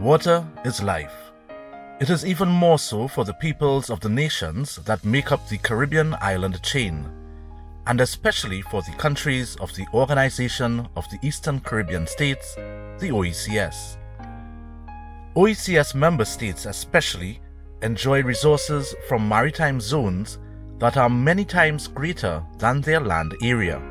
Water is life. It is even more so for the peoples of the nations that make up the Caribbean island chain, and especially for the countries of the Organization of the Eastern Caribbean States, the OECS. OECS member states especially enjoy resources from maritime zones that are many times greater than their land area.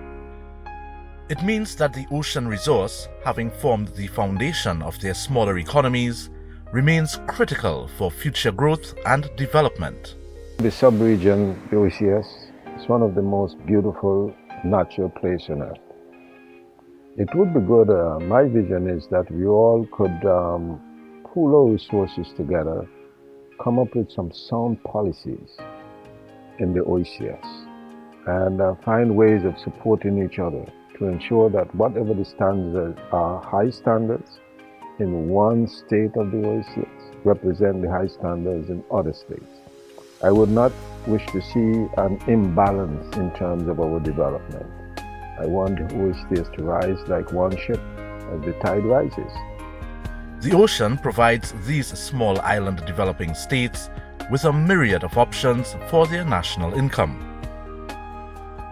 It means that the ocean resource, having formed the foundation of their smaller economies, remains critical for future growth and development. The sub-region, the OECS, is one of the most beautiful natural places on earth. It would be good, my vision is that we all could pool our resources together, come up with some sound policies in the OECS, and find ways of supporting each other to ensure that whatever the standards are, high standards in one state of the OECS represent the high standards in other states. I would not wish to see an imbalance in terms of our development. I want the OECS to rise like one ship as the tide rises. The ocean provides these small island developing states with a myriad of options for their national income.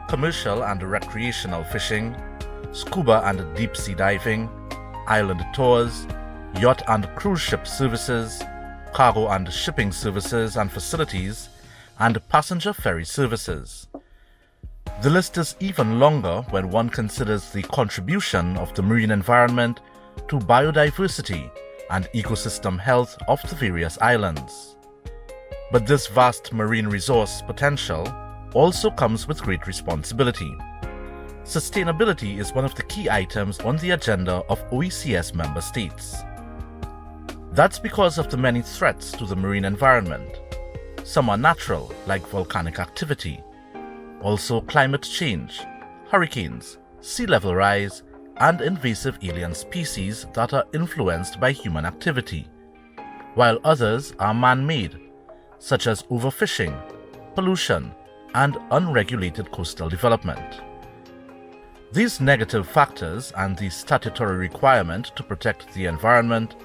Commercial and recreational fishing, scuba and deep sea diving, island tours, yacht and cruise ship services, cargo and shipping services and facilities, and passenger ferry services. The list is even longer when one considers the contribution of the marine environment to biodiversity and ecosystem health of the various islands. But this vast marine resource potential also comes with great responsibility. Sustainability is one of the key items on the agenda of OECS member states. That's because of the many threats to the marine environment. Some are natural, like volcanic activity, also climate change, hurricanes, sea level rise, and invasive alien species that are influenced by human activity, while others are man-made, such as overfishing, pollution, and unregulated coastal development. These negative factors and the statutory requirement to protect the environment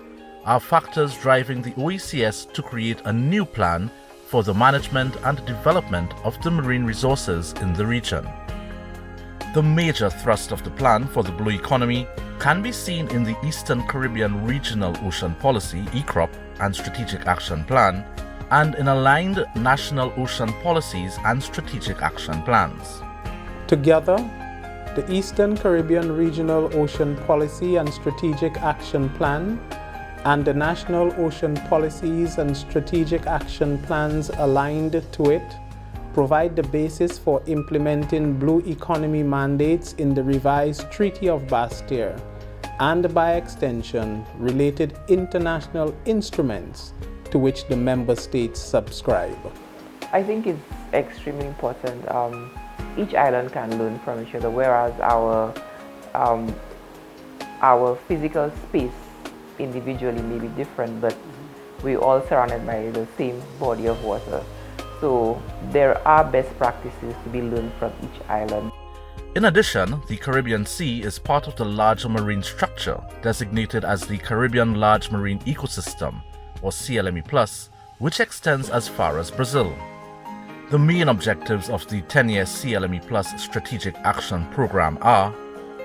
are factors driving the OECS to create a new plan for the management and development of the marine resources in the region. The major thrust of the plan for the blue economy can be seen in the Eastern Caribbean Regional Ocean Policy (ECROP) and Strategic Action Plan, and in aligned national ocean policies and strategic action plans. Together, the Eastern Caribbean Regional Ocean Policy and Strategic Action Plan and the National Ocean Policies and Strategic Action Plans aligned to it provide the basis for implementing blue economy mandates in the revised Treaty of Bastia and, by extension, related international instruments to which the member states subscribe. I think it's extremely important. Each island can learn from each other, whereas our physical space individually may be different, but we're all surrounded by the same body of water. So there are best practices to be learned from each island. In addition, the Caribbean Sea is part of the larger marine structure designated as the Caribbean Large Marine Ecosystem, or CLME+, which extends as far as Brazil. The main objectives of the 10-year CLME+ Strategic Action Program are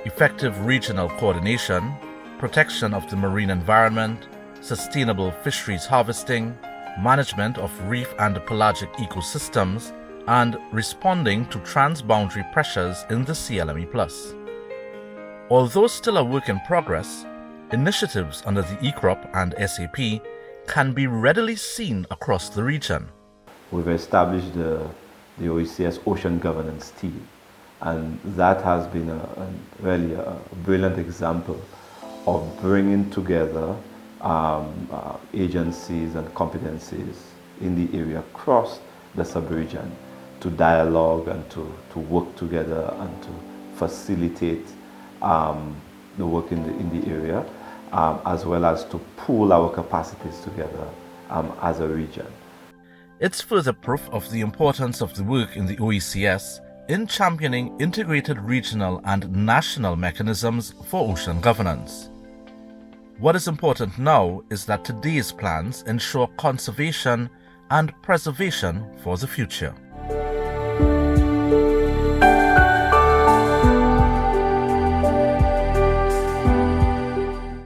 effective regional coordination, protection of the marine environment, sustainable fisheries harvesting, management of reef and pelagic ecosystems, and responding to transboundary pressures in the CLME+. Although still a work in progress, initiatives under the ECROP and SAP can be readily seen across the region. We've established the OECS Ocean Governance Team, and that has been really a brilliant example of bringing together agencies and competencies in the area across the sub-region to dialogue and to work together and to facilitate the work in the area, as well as to pool our capacities together as a region. It's further proof of the importance of the work in the OECS in championing integrated regional and national mechanisms for ocean governance. What is important now is that today's plans ensure conservation and preservation for the future.